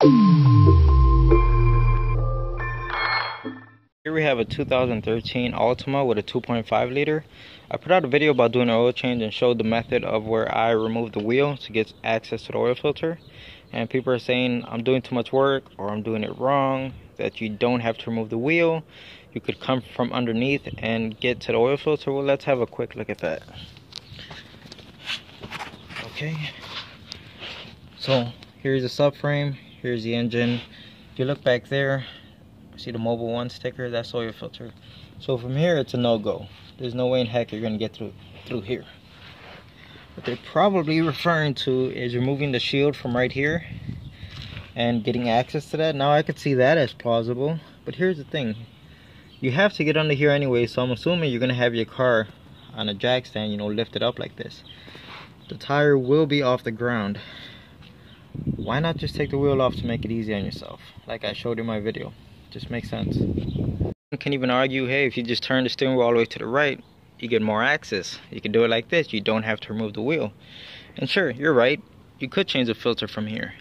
Here we have a 2013 Altima with a 2.5 liter. I put out a video about doing an oil change and showed the method of where I remove the wheel to get access to the oil filter. And people are saying I'm doing too much work or I'm doing it wrong, that you don't have to remove the wheel. You could come from underneath and get to the oil filter. Well, let's have a quick look at that. Okay. So here's the subframe, here's the engine. If you look back there, see the Mobile 1 sticker, that's oil filter. So from here it's a no-go. There's no way in heck you're gonna get through here. What they're probably referring to is removing the shield from right here and getting access to that. Now I could see that as plausible, but here's the thing. You have to get under here anyway, so I'm assuming you're gonna have your car on a jack stand, you know, lifted up like this. The tire will be off the ground. Why not just take the wheel off to make it easy on yourself, like I showed in my video? Just makes sense. You can even argue, hey, if you just turn the steering wheel all the way to the right, you get more access. You can do it like this. You don't have to remove the wheel. And sure, you're right. You could change the filter from here.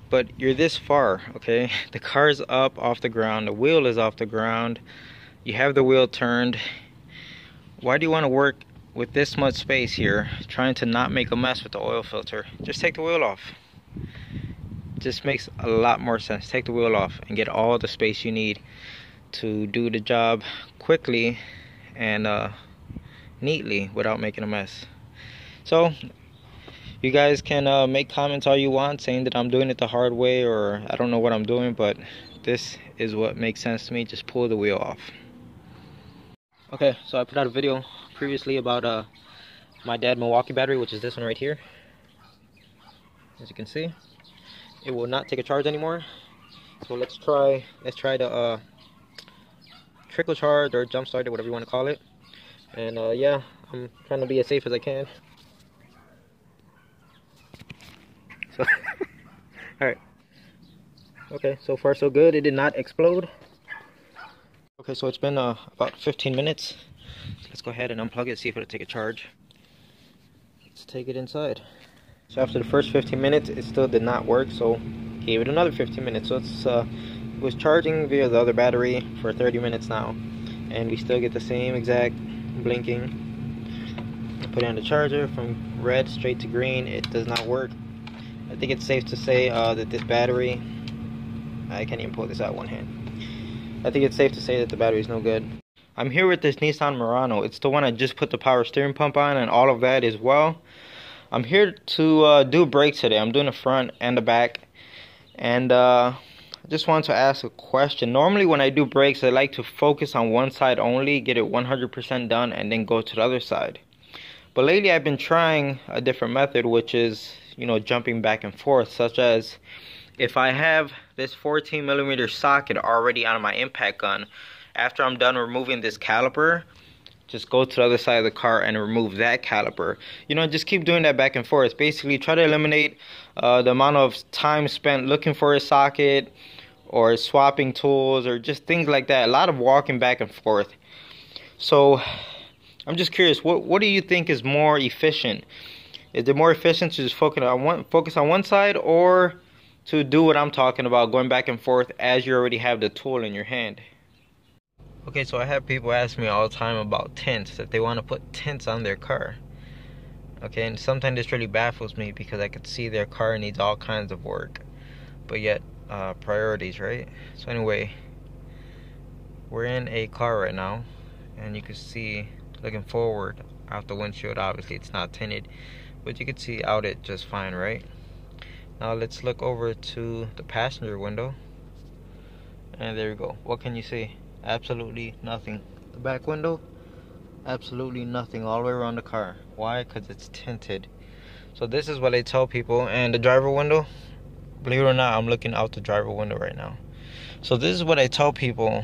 But you're this far, okay? The car's up off the ground. The wheel is off the ground. You have the wheel turned. Why do you want to work with this much space here, trying to not make a mess with the oil filter? Just take the wheel off. Just makes a lot more sense. Take the wheel off and get all the space you need to do the job quickly and neatly without making a mess. So you guys can make comments all you want saying that I'm doing it the hard way or I don't know what I'm doing, but this is what makes sense to me. Just pull the wheel off. Okay, so I put out a video previously about my dad Milwaukee battery, which is this one right here. As you can see, it will not take a charge anymore. So let's try the trickle charge or jump starter, whatever you want to call it. And yeah, I'm trying to be as safe as I can. So alright. Okay, so far so good. It did not explode. Okay, so it's been about 15 minutes. So let's go ahead and unplug it, see if it'll take a charge. Let's take it inside. So after the first 15 minutes, it still did not work, so gave it another 15 minutes. So it's it was charging via the other battery for 30 minutes now, and we still get the same exact blinking. Put in the charger from red straight to green. It does not work. I think it's safe to say that this battery, I can't even pull this out one hand. I think it's safe to say that the battery is no good. I'm here with this Nissan Murano. It's the one I just put the power steering pump on and all of that as well. I'm here to do brakes today. I'm doing the front and the back, and I just wanted to ask a question. Normally when I do brakes, I like to focus on one side only, get it 100% done, and then go to the other side. But lately I've been trying a different method, which is, you know, jumping back and forth, such as if I have this 14mm socket already on my impact gun, after I'm done removing this caliper, just go to the other side of the car and remove that caliper. You know, just keep doing that back and forth. Basically, try to eliminate the amount of time spent looking for a socket or swapping tools or just things like that. A lot of walking back and forth. So I'm just curious, what do you think is more efficient? Is it more efficient to just focus on one side, or to do what I'm talking about, going back and forth as you already have the tool in your hand? Okay, so I have people ask me all the time about tints, that they want to put tints on their car. Okay, and sometimes this really baffles me because I could see their car needs all kinds of work, but yet priorities, right? So anyway, we're in a car right now, and you can see, looking forward out the windshield, obviously it's not tinted, but you can see out it just fine, right? Now let's look over to the passenger window, and there you go. What can you see? Absolutely nothing. The back window, absolutely nothing all the way around the car. Why? Because it's tinted. So this is what I tell people. And the driver window, believe it or not, I'm looking out the driver window right now. So this is what I tell people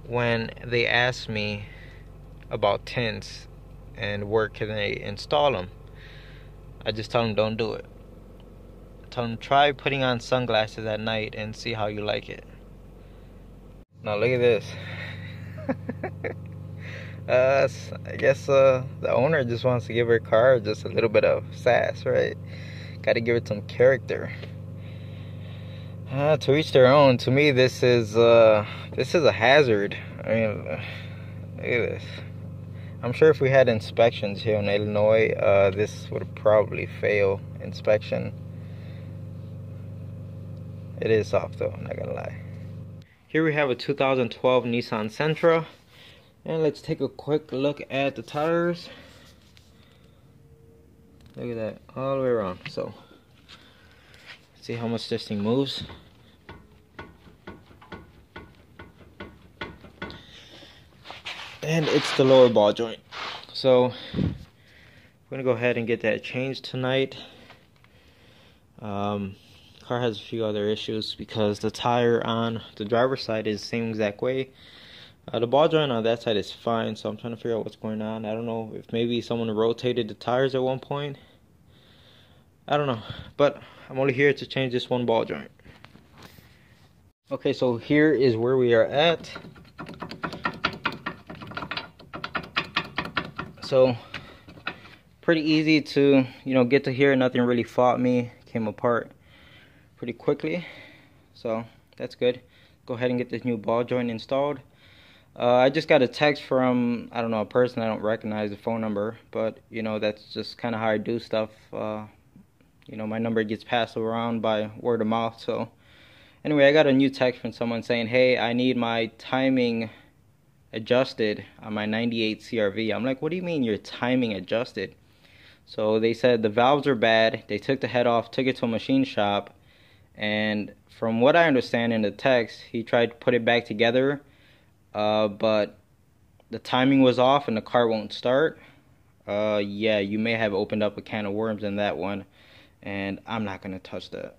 when they ask me about tints and where can they install them. I just tell them don't do it. Tell them try putting on sunglasses at night and see how you like it. Now look at this. I guess the owner just wants to give her car just a little bit of sass, right? Gotta give it some character. To each their own. To me, this is a hazard. I mean, look at this. I'm sure if we had inspections here in Illinois, this would probably fail inspection. It is soft though, I'm not gonna lie. Here we have a 2012 Nissan Sentra, and let's take a quick look at the tires. Look at that, all the way around. So, see how much this thing moves. And it's the lower ball joint. So, we're gonna go ahead and get that changed tonight. Car has a few other issues because the tire on the driver's side is the same exact way. The ball joint on that side is fine, so I'm trying to figure out what's going on. I don't know if maybe someone rotated the tires at one point. I don't know, but I'm only here to change this one ball joint. Okay, so here is where we are at. So, pretty easy to, get to here. Nothing really fought me. Came apart pretty quickly, so that's good. Go ahead and get this new ball joint installed. I just got a text from, I don't know, a person. I don't recognize the phone number, but that's just kind of how I do stuff. My number gets passed around by word of mouth. So anyway, I got a new text from someone saying, hey, I need my timing adjusted on my 98 CRV. I'm like, what do you mean your timing adjusted? So they said the valves are bad. They took the head off, took it to a machine shop, and from what I understand in the text, he tried to put it back together, but the timing was off and the car won't start. Yeah, you may have opened up a can of worms in that one, and I'm not gonna touch that.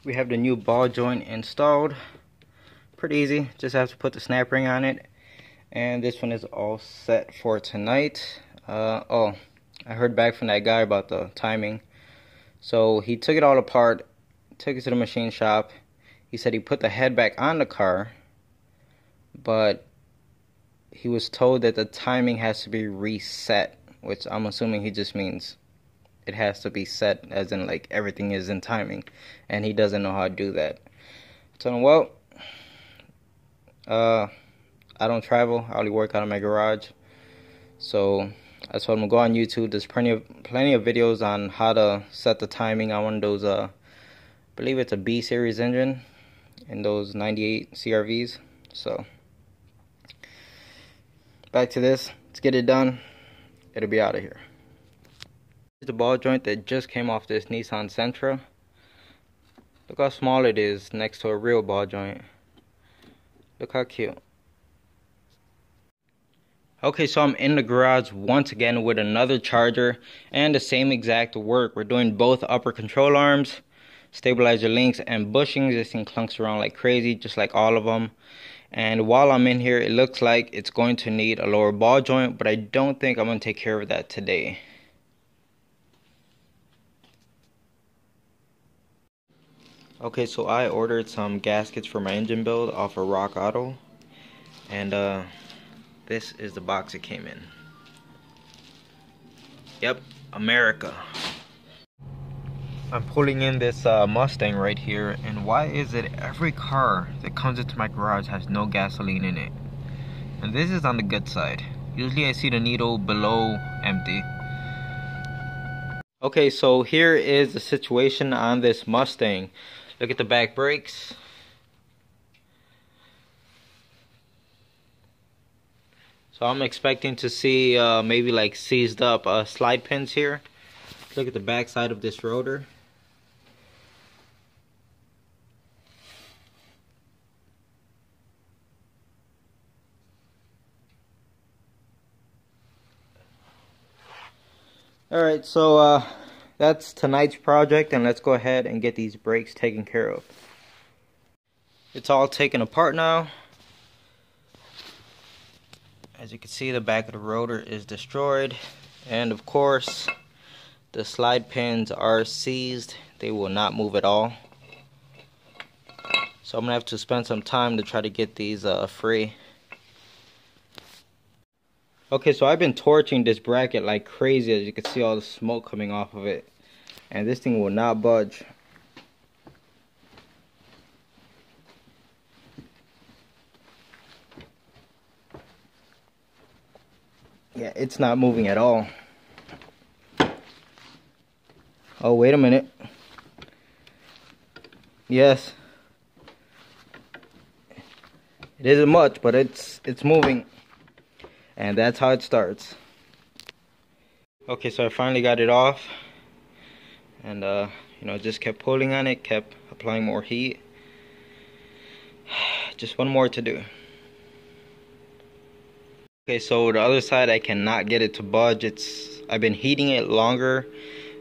We have the new ball joint installed. Pretty easy, just have to put the snap ring on it, and this one is all set for tonight. Oh, I heard back from that guy about the timing. So he took it all apart, took it to the machine shop. He said he put the head back on the car, but he was told that the timing has to be reset, which I'm assuming he just means it has to be set as in like everything is in timing, and he doesn't know how to do that. I told him, well, I don't travel. I only work out of my garage. So I told him to go on YouTube. There's plenty of videos on how to set the timing on one of those, I believe it's a B series engine in those 98 CRVs. So back to this. Let's get it done. It'll be out of here. This is the ball joint that just came off this Nissan Sentra. Look how small it is next to a real ball joint. Look how cute. Okay, so I'm in the garage once again with another charger and the same exact work. We're doing both upper control arms, stabilizer links, and bushings. This thing clunks around like crazy, just like all of them. And while I'm in here, it looks like it's going to need a lower ball joint, but I don't think I'm going to take care of that today. Okay, so I ordered some gaskets for my engine build off of Rock Auto, and this is the box it came in. Yep, America. I'm pulling in this Mustang right here, and why is it every car that comes into my garage has no gasoline in it? And this is on the good side. Usually I see the needle below empty. Okay, so here is the situation on this Mustang. Look at the back brakes. So I'm expecting to see maybe like seized up slide pins here. Look at the back side of this rotor. Alright, so that's tonight's project, and let's go ahead and get these brakes taken care of. It's all taken apart now. As you can see, the back of the rotor is destroyed, and of course the slide pins are seized. They will not move at all. So I'm gonna have to spend some time to try to get these free. Okay, so I've been torching this bracket like crazy. As you can see, all the smoke coming off of it, and this thing will not budge. Yeah, it's not moving at all. Oh, wait a minute. Yes. It isn't much, but it's moving. And that's how it starts. Okay, so I finally got it off. And you know, just kept pulling on it, kept applying more heat. Just one more to do. Okay, so the other side I cannot get it to budge. I've been heating it longer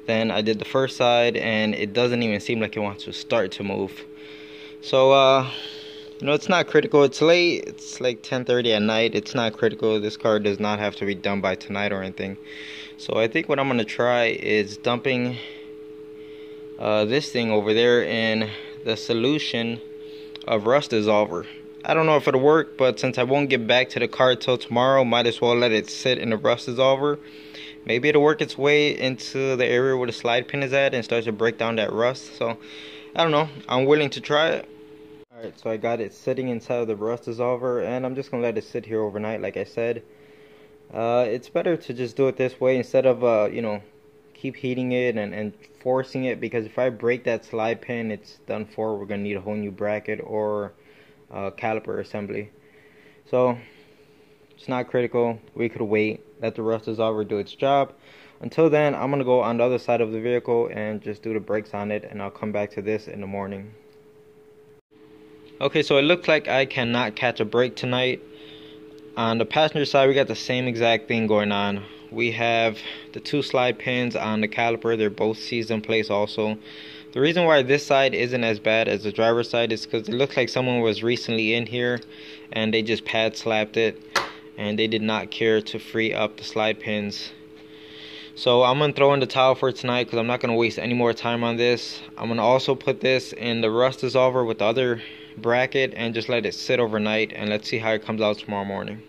than I did the first side, and it doesn't even seem like it wants to start to move. So you know, it's not critical. It's late. It's like 10:30 at night. It's not critical. This car does not have to be done by tonight or anything. So I think what I'm gonna try is dumping this thing over there in the solution of rust dissolver. I don't know if it'll work, but since I won't get back to the car till tomorrow, might as well let it sit in the rust dissolver. Maybe it'll work its way into the area where the slide pin is at and start to break down that rust. So I don't know, I'm willing to try it. Alright, so I got it sitting inside of the rust dissolver, and I'm just gonna let it sit here overnight like I said. It's better to just do it this way instead of you know, keep heating it and forcing it, because if I break that slide pin, it's done for. We're gonna need a whole new bracket or caliper assembly. So it's not critical. We could wait, let the rust dissolver do its job. Until then, I'm gonna go on the other side of the vehicle and just do the brakes on it, and I'll come back to this in the morning. Okay, so it looks like I cannot catch a break tonight. On the passenger side, we got the same exact thing going on. We have the two slide pins on the caliper. They're both seized in place also. The reason why this side isn't as bad as the driver's side is because it looks like someone was recently in here and they just pad slapped it, and they did not care to free up the slide pins. So I'm going to throw in the towel for tonight because I'm not going to waste any more time on this. I'm going to also put this in the rust dissolver with the other bracket and just let it sit overnight, and let's see how it comes out tomorrow morning.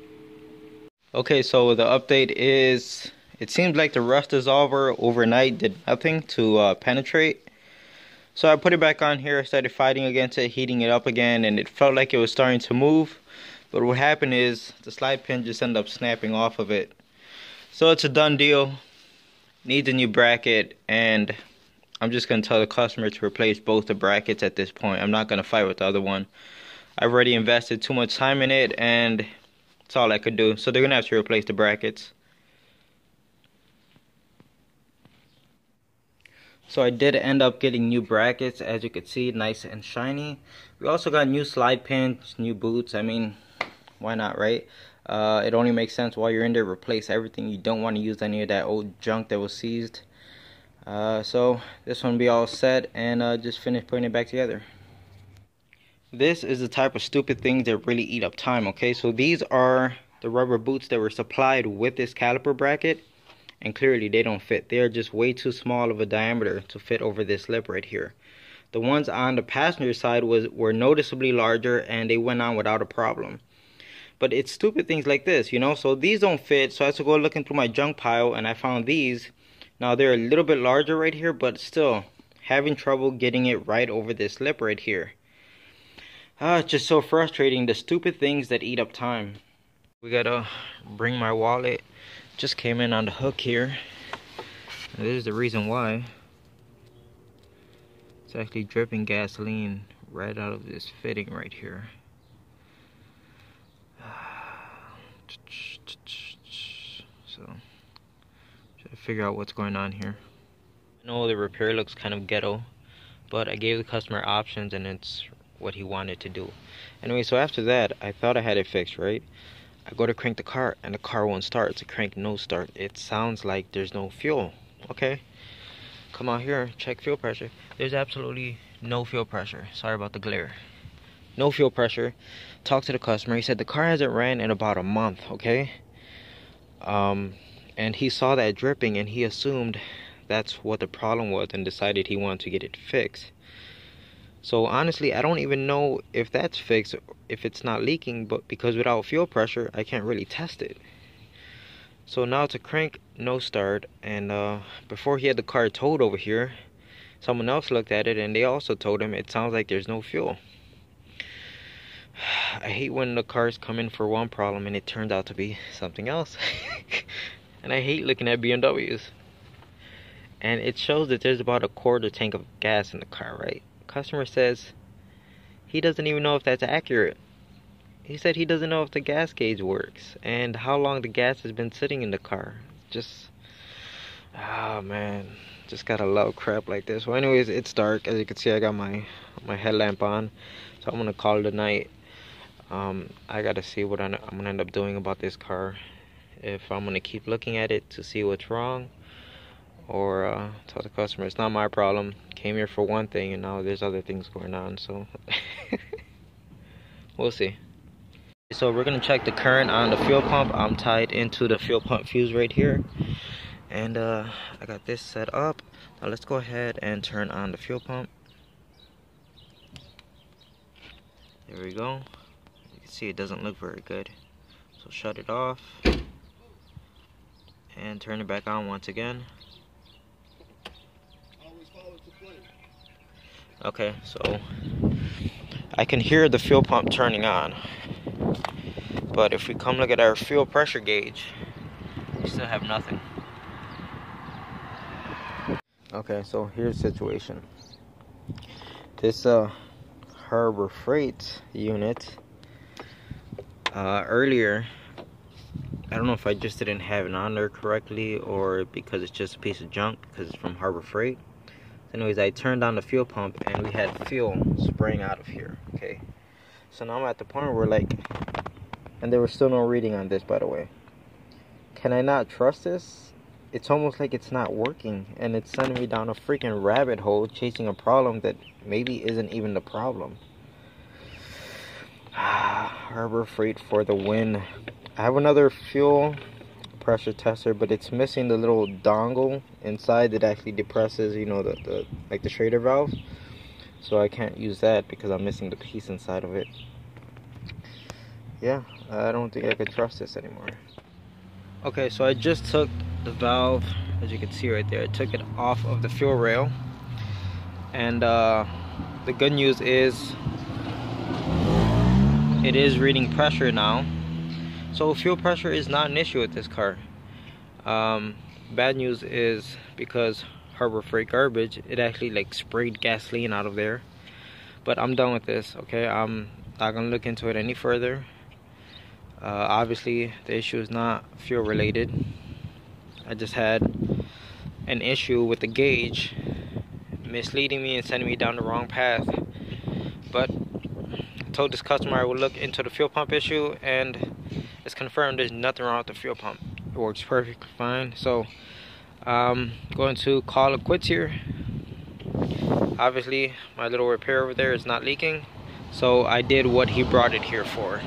Okay, so the update is, it seems like the rust dissolver overnight did nothing to penetrate. So I put it back on here, started fighting against it, heating it up again, and it felt like it was starting to move. But what happened is the slide pin just ended up snapping off of it. So it's a done deal. Needs a new bracket, and I'm just going to tell the customer to replace both the brackets at this point. I'm not going to fight with the other one. I've already invested too much time in it, and that's all I could do. So they're going to have to replace the brackets. So I did end up getting new brackets, as you can see, nice and shiny. We also got new slide pins, new boots. I mean, why not, right? It only makes sense while you're in there, replace everything. You don't want to use any of that old junk that was seized. So this one will be all set, and just finish putting it back together. This is the type of stupid things that really eat up time, okay? So these are the rubber boots that were supplied with this caliper bracket, and clearly they don't fit. They are just way too small of a diameter to fit over this lip right here. The ones on the passenger side were noticeably larger, and they went on without a problem. But it's stupid things like this, you know? So these don't fit, so I had to go looking through my junk pile, and I found these. Now they're a little bit larger right here, but still having trouble getting it right over this lip right here. It's just so frustrating, the stupid things that eat up time. We gotta bring my wallet. Just came in on the hook here. And this is the reason why. It's actually dripping gasoline right out of this fitting right here. So, try to figure out what's going on here. I know the repair looks kind of ghetto, but I gave the customer options, and it's what he wanted to do. Anyway, so after that, I thought I had it fixed, right? I go to crank the car, and the car won't start. It's a crank no start. It sounds like there's no fuel. Okay, come out here, check fuel pressure. There's absolutely no fuel pressure. Sorry about the glare. No fuel pressure. Talked to the customer. He said the car hasn't ran in about a month, okay? And he saw that dripping, and he assumed that's what the problem was and decided he wanted to get it fixed. So honestly, I don't even know if that's fixed, if it's not leaking, but because without fuel pressure, I can't really test it. So now it's a crank no start, and before he had the car towed over here, someone else looked at it, and they also told him it sounds like there's no fuel. I hate when the cars come in for one problem and it turns out to be something else. And I hate looking at BMWs. And it shows that there's about a quarter tank of gas in the car, right? Customer says he doesn't even know if that's accurate. He said he doesn't know if the gas gauge works and how long the gas has been sitting in the car. Just, oh man, just gotta love crap like this. Well, anyways, it's dark. As you can see, I got my headlamp on, so I'm gonna call it a night. I gotta see what I'm gonna end up doing about this car. If I'm gonna keep looking at it to see what's wrong, or tell the customer it's not my problem. Came here for one thing, and now there's other things going on. So we'll see. So we're gonna check the current on the fuel pump. I'm tied into the fuel pump fuse right here, and I got this set up. Now let's go ahead and turn on the fuel pump. There we go. You can see it doesn't look very good, so shut it off and turn it back on once again. Okay, so I can hear the fuel pump turning on. But if we come look at our fuel pressure gauge, we still have nothing. Okay, so here's the situation. This Harbor Freight unit, earlier, I don't know if I just didn't have it on there correctly or because it's just a piece of junk because it's from Harbor Freight. Anyways, I turned on the fuel pump and we had fuel spraying out of here. Okay, so now I'm at the point where like, and there was still no reading on this, by the way. Can I not trust this? It's almost like it's not working, and it's sending me down a freaking rabbit hole chasing a problem that maybe isn't even the problem. Harbor Freight for the win. I have another fuel pressure tester, but it's missing the little dongle inside that actually depresses, you know, the like the Schrader valve. So I can't use that because I'm missing the piece inside of it. Yeah, I don't think I could trust this anymore. Okay, so I just took the valve, as you can see right there, I took it off of the fuel rail, and the good news is it is reading pressure now. So fuel pressure is not an issue with this car. Bad news is because Harbor Freight garbage, it actually like sprayed gasoline out of there. But I'm done with this, okay? I'm not gonna look into it any further. Obviously the issue is not fuel related. I just had an issue with the gauge misleading me and sending me down the wrong path. But I told this customer I would look into the fuel pump issue, and it's confirmed there's nothing wrong with the fuel pump. It works perfectly fine. So I'm going to call it quits here. Obviously my little repair over there is not leaking, so I did what he brought it here for,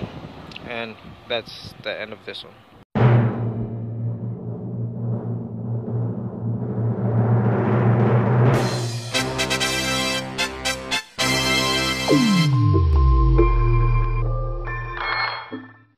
and that's the end of this one.